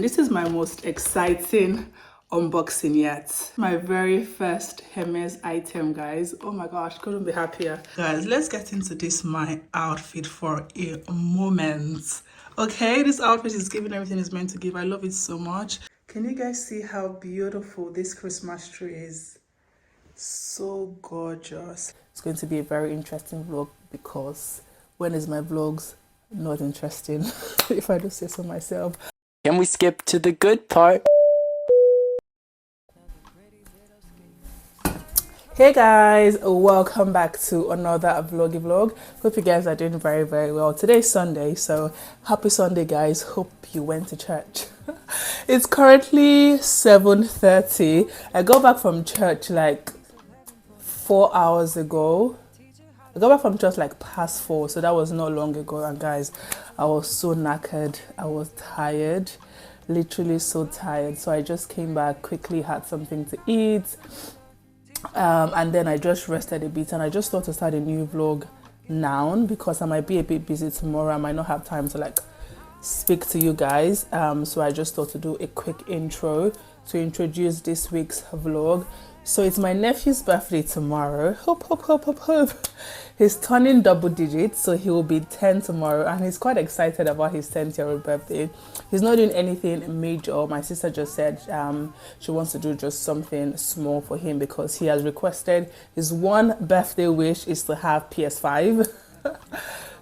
This is my most exciting unboxing yet. My very first Hermes item, guys. Oh my gosh, couldn't be happier. Guys, let's get into this my outfit for a moment. Okay, this outfit is giving everything it's meant to give. I love it so much. Can you guys see how beautiful this Christmas tree is? So gorgeous. It's going to be a very interesting vlog because when is my vlogs not interesting? If I do say so myself. Can we skip to the good part? Hey guys, welcome back to another vloggy vlog. Hope you guys are doing very well. Today's Sunday, so happy Sunday guys. Hope you went to church. It's currently 7:30. I got back from church like 4 hours ago. I got back from church like past 4, so that was not long ago. And guys, I was so knackered. I was tired, literally so tired. So I just came back, quickly had something to eat, and then I just rested a bit. And I just thought to start a new vlog now because I might be a bit busy tomorrow. I might not have time to like speak to you guys. So I just thought to do a quick intro to introduce this week's vlog. So it's my nephew's birthday tomorrow. Hope. He's turning double digits, so he will be 10 tomorrow, and he's quite excited about his 10th-year-old birthday. He's not doing anything major. My sister just said she wants to do just something small for him because he has requested his one birthday wish is to have PS5.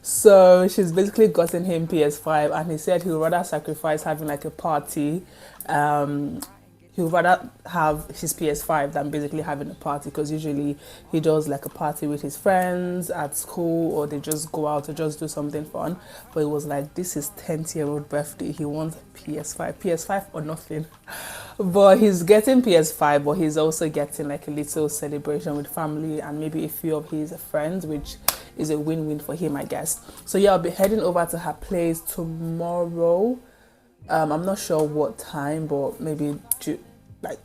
So she's basically gotten him PS5, and he said he would rather sacrifice having like a party. He would rather have his PS5 than basically having a party, because usually he does like a party with his friends at school, or they just go out to just do something fun. But it was like, this is 10th-year-old birthday, he wants PS5 or nothing. But he's getting PS5, but he's also getting like a little celebration with family and maybe a few of his friends, which is a win-win for him, I guess. So yeah, I'll be heading over to her place tomorrow. I'm not sure what time, but maybe like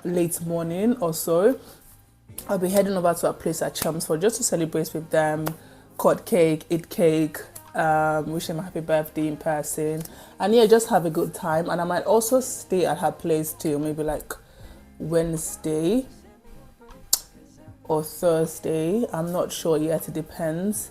late morning or so. I'll be heading over to a place at Chelmsford just to celebrate with them, cut cake, eat cake, wish them a happy birthday in person, and yeah, just have a good time. And I might also stay at her place till maybe like Wednesday or Thursday. I'm not sure yet, it depends.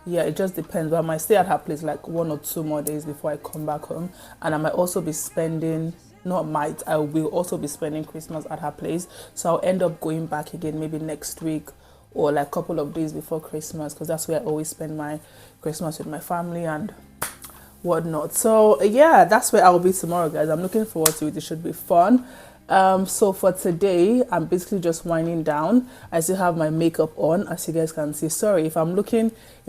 Yeah, it just depends, but I might stay at her place like 1 or 2 more days before I come back home. And I might also be spending, I will also be spending Christmas at her place. So I'll end up going back again maybe next week or like a couple of days before Christmas, because that's where I always spend my Christmas with my family and whatnot. So yeah, that's where I'll be tomorrow, guys. I'm looking forward to it. It should be fun. So for today, I'm basically just winding down. I still have my makeup on, as you guys can see. Sorry if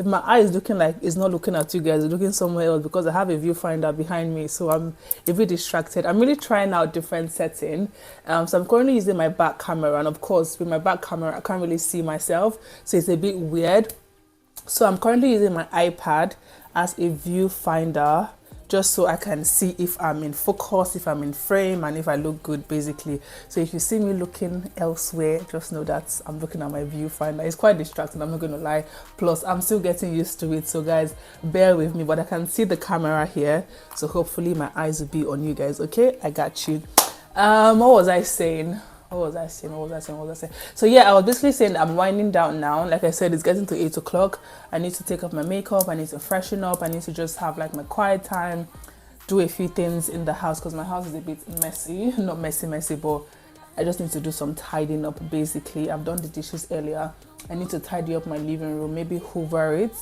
my eye is looking like it's not looking at you guys, it's looking somewhere else, because I have a viewfinder behind me, so I'm a bit distracted. I'm really trying out different settings. So I'm currently using my back camera, and of course with my back camera I can't really see myself, so it's a bit weird. So I'm currently using my iPad as a viewfinder, just so I can see if I'm in focus, if I'm in frame, and if I look good, basically. So if you see me looking elsewhere, just know that I'm looking at my viewfinder. It's quite distracting, I'm not going to lie. Plus, I'm still getting used to it, so guys, bear with me. But I can see the camera here, so hopefully my eyes will be on you guys. Okay, I got you. What was I saying? So yeah, I was basically saying that I'm winding down now. Like I said, it's getting to 8 o'clock. I need to take off my makeup, I need to freshen up, I need to just have like my quiet time, do a few things in the house, because my house is a bit messy. Not messy, but I just need to do some tidying up. Basically, I've done the dishes earlier. I need to tidy up my living room, maybe hoover it,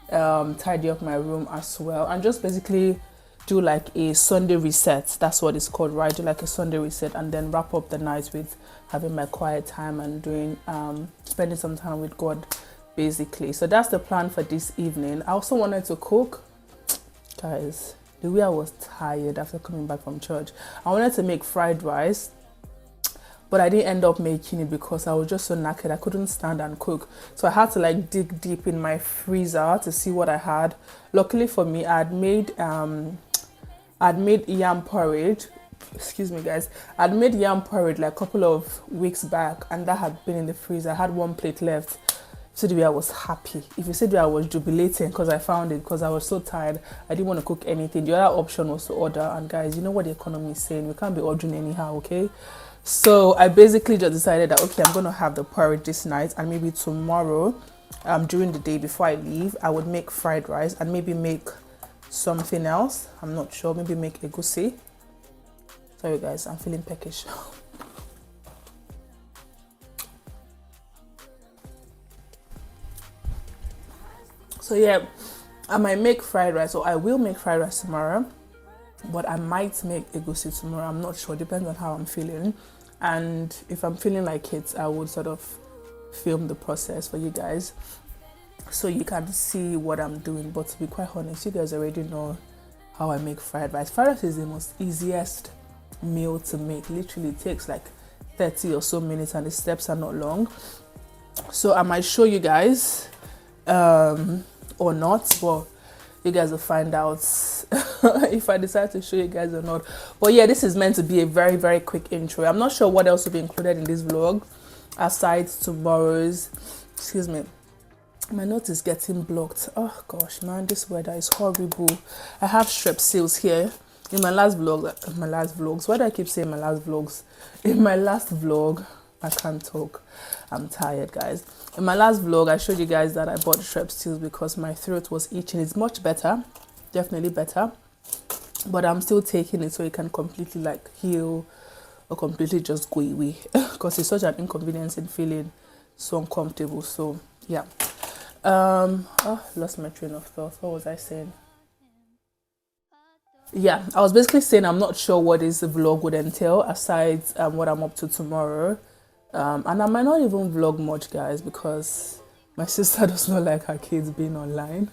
tidy up my room as well, and just basically do like a Sunday reset. That's what it's called, right? Do like a Sunday reset, and then wrap up the night with having my quiet time and doing spending some time with God, basically. So that's the plan for this evening. I also wanted to cook, guys. The way I was tired after coming back from church, I wanted to make fried rice, but I didn't end up making it because I was just so knackered. I couldn't stand and cook, so I had to like dig deep in my freezer to see what I had. Luckily for me, I'd made yam porridge. Excuse me, guys. I'd made yam porridge like a couple of weeks back, and that had been in the freezer. I had 1 plate left. see the way I was happy, if you see the way I was jubilating because I found it, because I was so tired, I didn't want to cook anything. The other option was to order, and guys, you know what the economy is saying, we can't be ordering anyhow, okay? So I basically just decided that, okay, I'm going to have the porridge this night, and maybe tomorrow, during the day before I leave, I would make fried rice and maybe make something else. I'm not sure, maybe make egusi. Sorry guys, I'm feeling peckish. So yeah, I might make fried rice, or I will make fried rice tomorrow, but I might make egusi tomorrow. I'm not sure, depends on how I'm feeling. And if I'm feeling like it, I would sort of film the process for you guys so you can see what I'm doing. But to be quite honest, you guys already know how I make fried rice. Fried rice is the most easiest meal to make. Literally it takes like 30 or so minutes, and the steps are not long. So I might show you guys or not, but you guys will find out if I decide to show you guys or not. But yeah, this is meant to be a very, very quick intro. I'm not sure what else will be included in this vlog aside tomorrow's, excuse me, my note is getting blocked. Oh gosh, man, this weather is horrible. I have strepsils here. In my last vlogs, why do I keep saying my last vlogs? In my last vlog, I can't talk, I'm tired guys. In my last vlog, I showed you guys that I bought strepsils because my throat was itching. It's much better, definitely better, but I'm still taking it so it can completely like heal or completely just go away because it's such an inconveniencing feeling, so uncomfortable. So yeah, lost my train of thought. What was I saying? Yeah, I was basically saying I'm not sure what this vlog would entail aside what I'm up to tomorrow. And I might not even vlog much guys because my sister does not like her kids being online.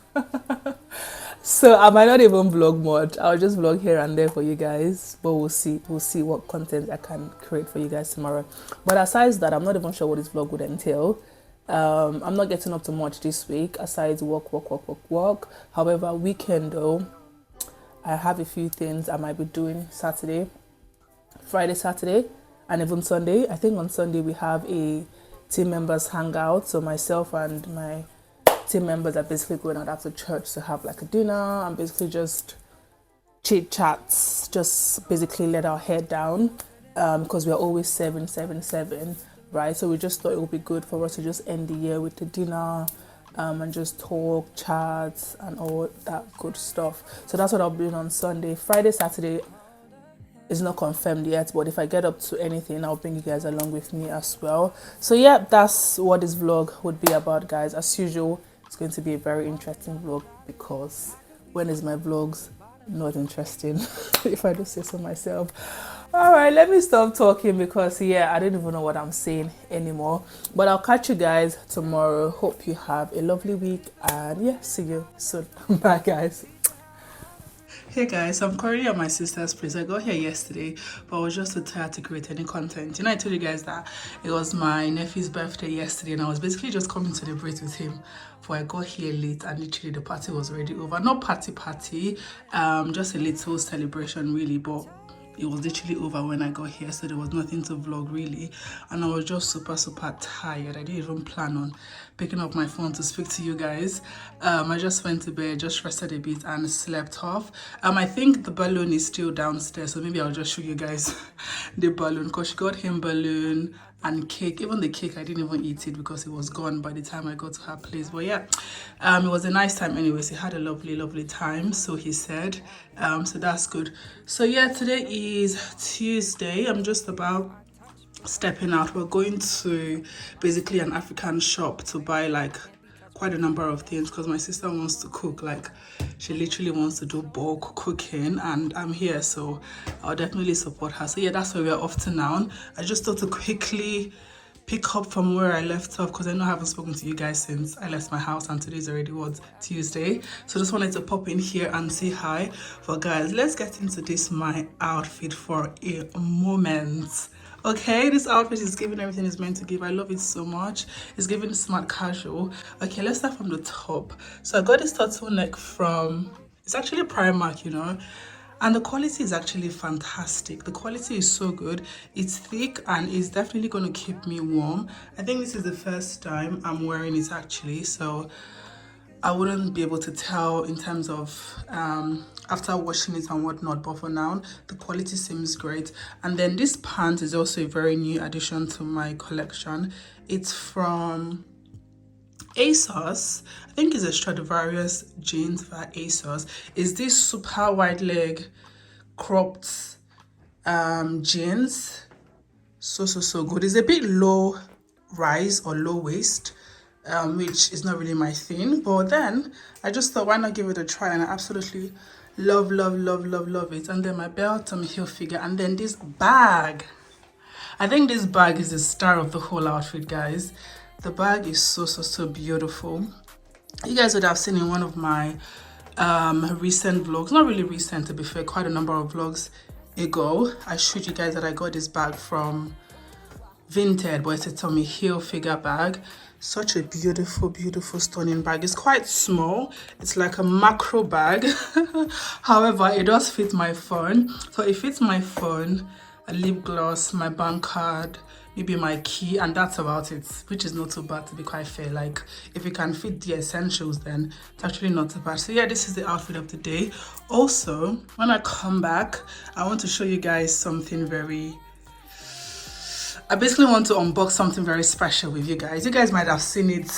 So I might not even vlog much. I'll just vlog here and there for you guys, but we'll see what content I can create for you guys tomorrow. But aside that, I'm not even sure what this vlog would entail. I'm not getting up to much this week aside work. However, weekend though, I have a few things I might be doing Friday, Saturday, and even Sunday. I think on Sunday we have a team members hangout. So myself and my team members are basically going out after church to have like a dinner and basically just chit chats, just basically let our head down because we're always 7, right? So we just thought it would be good for us to just end the year with the dinner and just talk, chat, and all that good stuff. So that's what I'll be doing on Sunday. Friday, Saturday is not confirmed yet, but if I get up to anything, I'll bring you guys along with me as well. So yeah, that's what this vlog would be about guys. As usual, it's going to be a very interesting vlog because when is my vlogs not interesting? If I do say so myself. All right, let me stop talking because yeah, I don't even know what I'm saying anymore. But I'll catch you guys tomorrow. Hope you have a lovely week, and yeah, see you soon. Bye guys. Hey guys, I'm currently at my sister's place. I got here yesterday, but I was just too tired to create any content. You know, I told you guys that it was my nephew's birthday yesterday, and I was basically just coming to celebrate with him. But I got here late, and literally the party was already over. Not party, just a little celebration really, but it was literally over when I got here, so there was nothing to vlog really, and I was just super tired. I didn't even plan on picking up my phone to speak to you guys. I just went to bed, just rested a bit and slept off. I think the balloon is still downstairs, so maybe I'll just show you guys the balloon because she got him balloon and cake. Even the cake, I didn't even eat it because it was gone by the time I got to her place. But yeah, it was a nice time anyways. He had a lovely time, so he said. So that's good. So yeah, today is Tuesday. I'm just about stepping out. We're going to basically an African shop to buy like quite a number of things because my sister wants to cook. Like she literally wants to do bulk cooking, and I'm here, so I'll definitely support her. So yeah, that's where we're off to now. I just thought to quickly pick up from where I left off because I know I haven't spoken to you guys since I left my house, and today's already Tuesday. So just wanted to pop in here and say hi. But guys, let's get into this my outfit for a moment. Okay, this outfit is giving everything it's meant to give. I love it so much. It's giving smart casual. Okay, let's start from the top. So I got this turtleneck from, it's actually Primark, you know. and the quality is actually fantastic. The quality is so good. It's thick and it's definitely going to keep me warm. I think this is the first time I'm wearing it actually, so I wouldn't be able to tell in terms of after washing it and whatnot, but for now the quality seems great. And then this pant is also a very new addition to my collection. It's from ASOS. I think it's a Stradivarius jeans by ASOS. Is this super wide leg cropped jeans. So good. It's a bit low rise or low waist, which is not really my thing, but then I just thought, why not give it a try? And I absolutely love it. And then my belt, heel figure, and then this bag. I think this bag is the star of the whole outfit, guys. The bag is so beautiful. You guys would have seen in one of my recent vlogs, not really recent to be fair, quite a number of vlogs ago, I showed you guys that I got this bag from Vinted, but it's a Tommy Hilfiger bag. Such a beautiful stunning bag. It's quite small, it's like a macro bag. However, it does fit my phone. So it fits my phone, a lip gloss, my bank card, maybe my key, and that's about it, which is not too bad to be quite fair. Like, if you can fit the essentials, then it's actually not too bad. So yeah, this is the outfit of the day. Also, when I come back, I want to show you guys something I basically want to unbox something very special with you guys. You guys might have seen it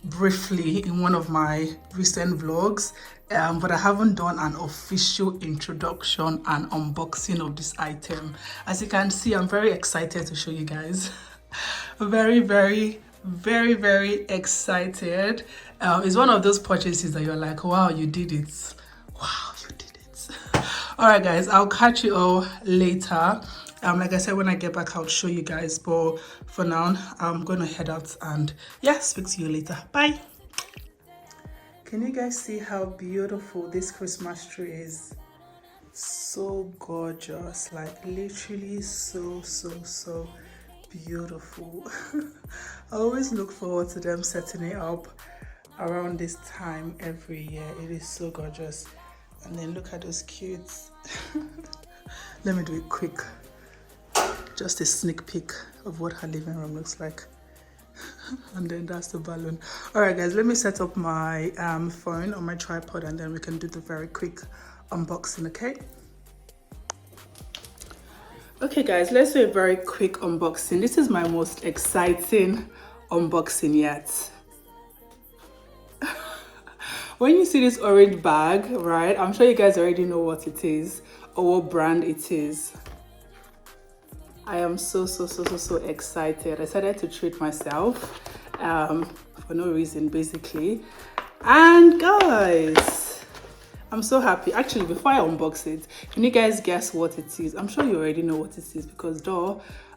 briefly in one of my recent vlogs, but I haven't done an official introduction and unboxing of this item. As you can see, I'm very excited to show you guys. very excited. It's one of those purchases that you're like, wow, you did it. Wow, you did it. All right, guys, I'll catch you all later. Like I said, when I get back, I'll show you guys. But for now, I'm going to head out and yeah, speak to you later. Bye. Can you guys see how beautiful this Christmas tree is? So gorgeous, like literally so beautiful. I always look forward to them setting it up around this time every year. It is so gorgeous. And then look at those cutes. Let me do it quick. Just a sneak peek of what her living room looks like. And then that's the balloon. All right, guys, let me set up my phone on my tripod and then we can do the very quick unboxing, okay? Okay, guys, let's do a very quick unboxing. This is my most exciting unboxing yet. When you see this orange bag, right, I'm sure you guys already know what it is or what brand it is. I am so excited. I decided to treat myself for no reason, basically. And guys, I'm so happy. Actually, before I unbox it, can you guys guess what it is? I'm sure you already know what it is because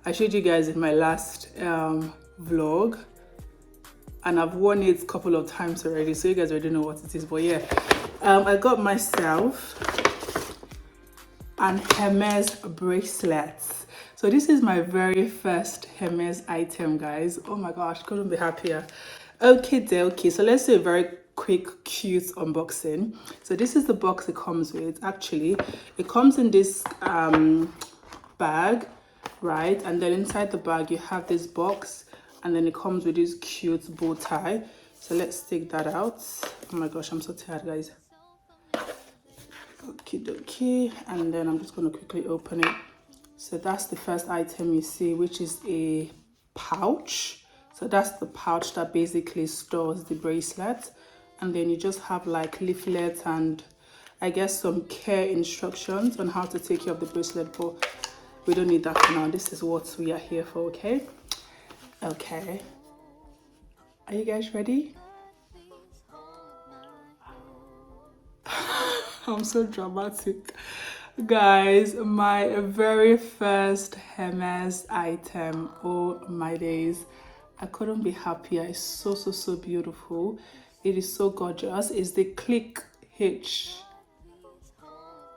I showed you guys in my last vlog and I've worn it a couple of times already, so you guys already know what it is. But yeah, I got myself an Hermes bracelet. So this is my very first Hermes item, guys. Oh my gosh, couldn't be happier. Okay, so let's do a very quick, cute unboxing. So this is the box it comes with. Actually, it comes in this bag, right? And then inside the bag, you have this box, and then it comes with this cute bow tie. So let's take that out. Oh my gosh, I'm so tired, guys. Okay, and then I'm just gonna quickly open it. So that's the first item you see, which is a pouch. So that's the pouch that basically stores the bracelet. And then you just have like leaflets and I guess some care instructions on how to take care of the bracelet, but we don't need that for now. This is what we are here for, okay? Okay. Are you guys ready? I'm so dramatic. Guys, my very first Hermes item. Oh my days, I couldn't be happier. It's so beautiful. It is so gorgeous. It's the Click H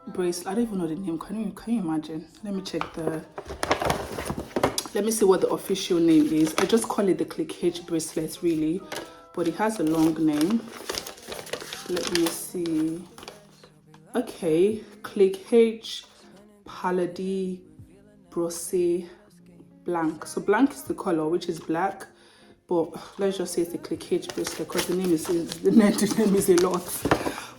bracelet. I don't even know the name. Can you imagine? Let me check let me see what the official name is. I just call it the Click H bracelet really, but it has a long name. Let me see. Okay, Click H, Paladie, Brossé, Blanc. So blanc is the color, which is black, but let's just say it's the Click H bracelet because the name is a lot.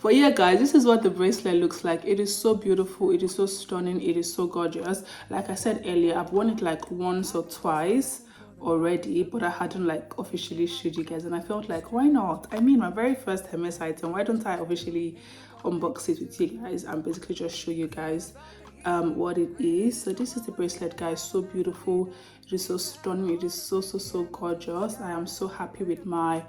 But yeah, guys, this is what the bracelet looks like. It is so beautiful. It is so stunning. It is so gorgeous. Like I said earlier, I've worn it like once or twice already, but I hadn't like officially showed you guys, and I felt like, why not? I mean, my very first Hermes item, why don't I officially unbox it with you guys and basically just show you guys what it is. So this is the bracelet, guys. So beautiful. It is so stunning. It is so gorgeous. I am so happy with my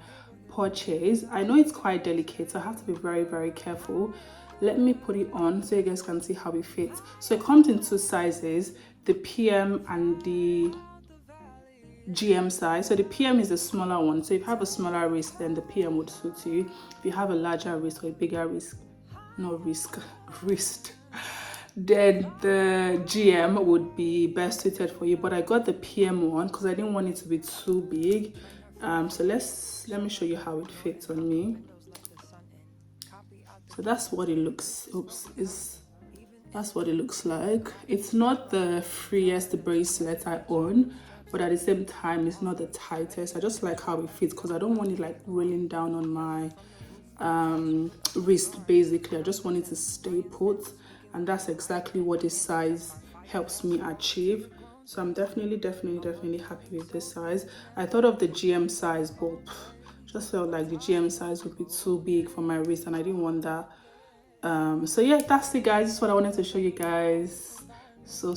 purchase. I know it's quite delicate, so I have to be very careful. Let me put it on so you guys can see how it fits. So it comes in 2 sizes, the PM and the GM size. So the PM is the smaller one. So if you have a smaller wrist, then the PM would suit you. If you have a larger wrist or a bigger wrist, then the GM would be best suited for you. But I got the PM one because I didn't want it to be too big. So let me show you how it fits on me. So that's what it looks. That's what it looks like. It's not the freest bracelet I own, but at the same time it's not the tightest. I just like how it fits because I don't want it like rolling down on my wrist. Basically, I just want it to stay put, and that's exactly what this size helps me achieve. So I'm definitely happy with this size. I thought of the GM size, but just felt like the GM size would be too big for my wrist, and I didn't want that. So yeah, that's it, guys. This is what I wanted to show you guys. So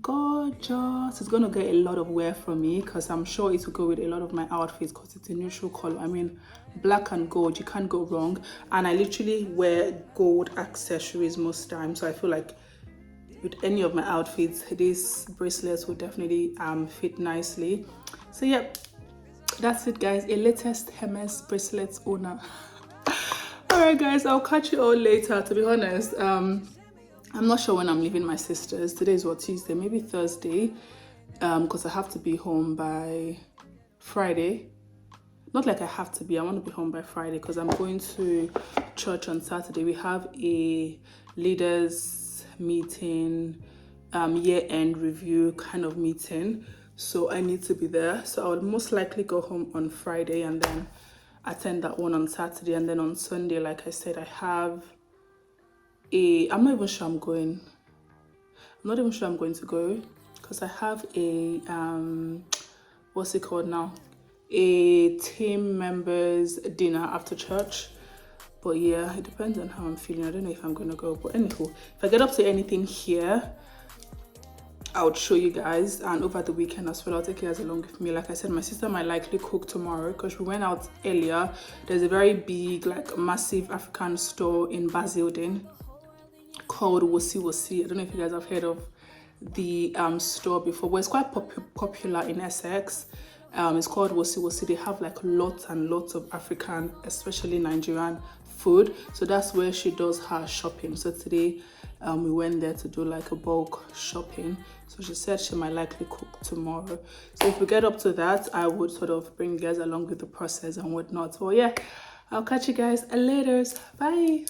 gorgeous. It's gonna get a lot of wear from me because I'm sure it will go with a lot of my outfits because it's a neutral color. I mean, black and gold, you can't go wrong. And I literally wear gold accessories most times, so I feel like with any of my outfits, these bracelets will definitely fit nicely. So yeah, that's it, guys. A latest Hermes bracelets owner. Alright, guys, I'll catch you all later. To be honest, I'm not sure when I'm leaving my sister's. Today is what, Tuesday, maybe Thursday, because I have to be home by Friday. Not like I have to be, I want to be home by Friday because I'm going to church on Saturday. We have a leaders meeting, year-end review kind of meeting, so I need to be there. So I would most likely go home on Friday and then attend that one on Saturday, and then on Sunday, like I said, I have I'm not even sure I'm going to go because I have a what's it called now, a team members dinner after church. But yeah, it depends on how I'm feeling. I don't know if I'm gonna go, but anywho, if I get up to anything here, I would show you guys, and over the weekend as well, I'll take you guys along with me. Like I said, my sister might likely cook tomorrow because we went out earlier. There's a very big, like massive African store in Basildon called Wosi. I don't know if you guys have heard of the store before, but it's quite popular in Essex. It's called Wosi. They have like lots and lots of African, especially Nigerian food. So that's where she does her shopping. So today we went there to do like a bulk shopping. So she said she might likely cook tomorrow. So if we get up to that, I would sort of bring you guys along with the process and whatnot. So yeah, I'll catch you guys later. Bye.